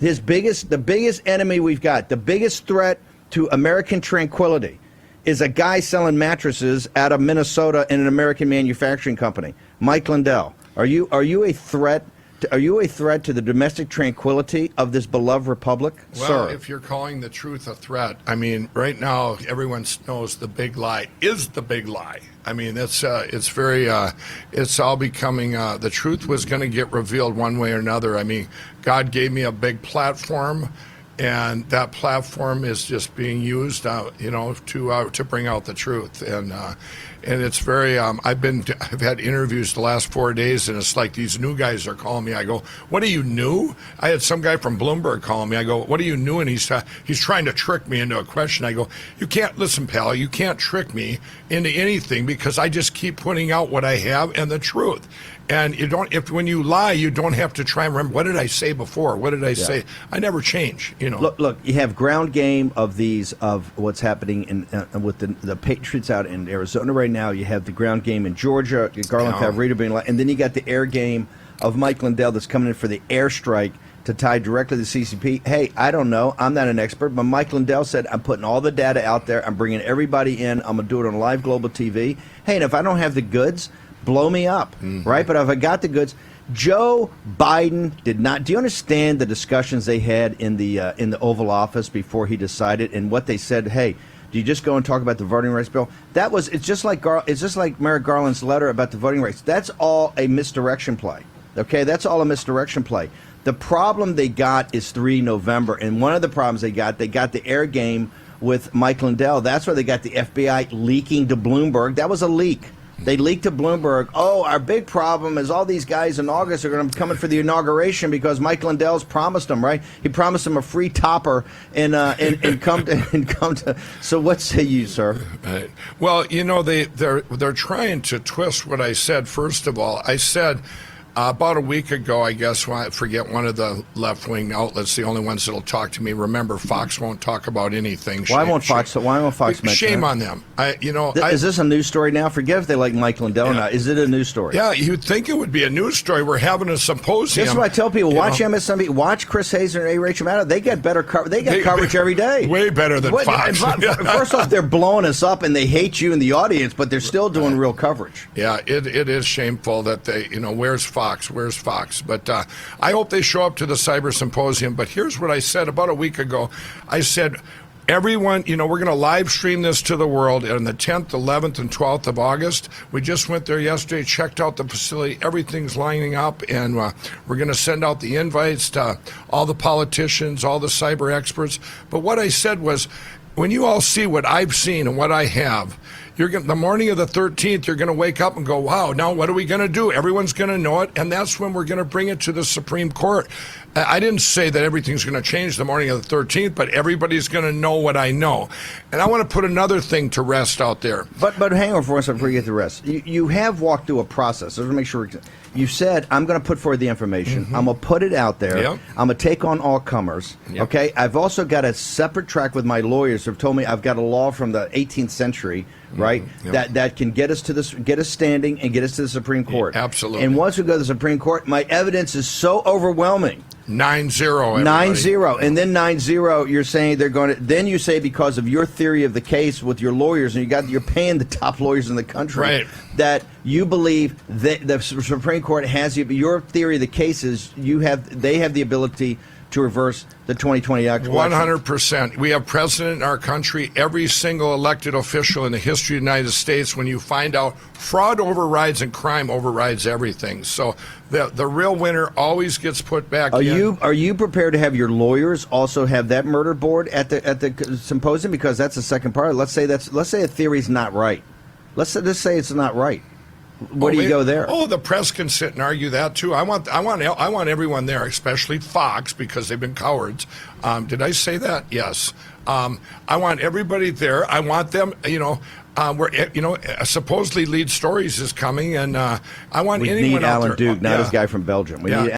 The biggest enemy we've got, the biggest threat to American tranquility, is a guy selling mattresses out of Minnesota in an American manufacturing company, Mike Lindell. Are you a threat? Are you a threat to the domestic tranquility of this beloved republic, well, sir? If you're calling the truth a threat, I mean, right now everyone knows the big lie is the big lie. I mean, it's all becoming, the truth was going to get revealed one way or another. I mean, God gave me a big platform, and that platform is just being used, to bring out the truth. And it's very, I've had interviews the last 4 days, and it's like these new guys are calling me. I go, what are you new? I had some guy from Bloomberg calling me. I go, what are you new? And he's trying to trick me into a question. I go, you can't, listen, pal, you can't trick me into anything, because I just keep putting out what I have and the truth. And when you lie, you don't have to try and remember, what did I say before? What did I say? I never change, Look, you have ground game of what's happening with the Patriots out in Arizona right now. You have the ground game in Georgia, Garland Favorito being and then you got the air game of Mike Lindell that's coming in for the airstrike to tie directly to the CCP. Hey, I don't know. I'm not an expert, but Mike Lindell said, I'm putting all the data out there. I'm bringing everybody in. I'm going to do it on live global TV. Hey, and if I don't have the goods, blow me up, right? But if I got the goods, Joe Biden did not. Do you understand the discussions they had in the Oval Office before he decided, and what they said? Hey, do you just go and talk about the voting rights bill? It's just like Merrick Garland's letter about the voting rights. That's all a misdirection play. Okay, that's all a misdirection play. The problem they got is 3 November, and one of the problems they got the air game with Mike Lindell. That's where they got the FBI leaking to Bloomberg. That was a leak. They leaked to Bloomberg, our big problem is all these guys in August are going to be coming for the inauguration because Mike Lindell's promised them, right? He promised them a free topper and come to. So what say you, sir? Right. Well, they're trying to twist what I said. First of all, I said about a week ago, I guess, I forget, one of the left-wing outlets, the only ones that'll talk to me. Remember, Fox won't talk about anything. Why won't Fox mention shame it? on them. Is this a news story now? Forget if they like Mike Lindell or not. Is it a news story? Yeah, you'd think it would be a news story. We're having a symposium. That's what I tell people. Watch MSNBC. Watch Chris Hayes and A. Rachel Maddow. They get better coverage every day. Way better than Fox. First off, they're blowing us up and they hate you in the audience, but they're still doing real coverage. Yeah, it is shameful that they, where's Fox? Where's Fox? But I hope they show up to the cyber symposium. But here's what I said about a week ago. I said, everyone, we're going to live stream this to the world on the 10th, 11th, and 12th of August. We just went there yesterday, checked out the facility. Everything's lining up, and we're going to send out the invites to all the politicians, all the cyber experts. But what I said was, when you all see what I've seen and what I have, the morning of the 13th, you're going to wake up and go, wow, now what are we going to do? Everyone's going to know it, and that's when we're going to bring it to the Supreme Court. I didn't say that everything's going to change the morning of the 13th, but everybody's going to know what I know. And I want to put another thing to rest out there. But hang on for one second before you get to rest. You have walked through a process. Let's make sure. You said, I'm going to put forward the information. I'm going to put it out there. Yep. I'm going to take on all comers. Yep. Okay? I've also got a separate track with my lawyers who have told me I've got a law from the 18th century, right, yep, that can get us standing and get us to the Supreme Court. Yeah, absolutely. And once we go to the Supreme Court, my evidence is so overwhelming. 9-0. 9-0, and then 9-0. You're saying they're going to. Then you say because of your theory of the case with your lawyers, and you're paying the top lawyers in the country, right, that you believe that the Supreme Court has your theory of the case is they have the ability to reverse the 2020 election. 100%. We have precedent in our country. Every single elected official in the history of the United States, when you find out fraud overrides and crime overrides everything. So the real winner always gets put back in. Are you prepared to have your lawyers also have that murder board at the symposium? Because that's the second part. Let's say a theory's not right. Let's just say it's not right. Where do you go there? The press can sit and argue that too. I want everyone there, especially Fox, because they've been cowards. Did I say that? Yes. I want everybody there. I want them. Supposedly Lead Stories is coming, and I want anyone out there. We need Alan Duke, not his guy from Belgium. We need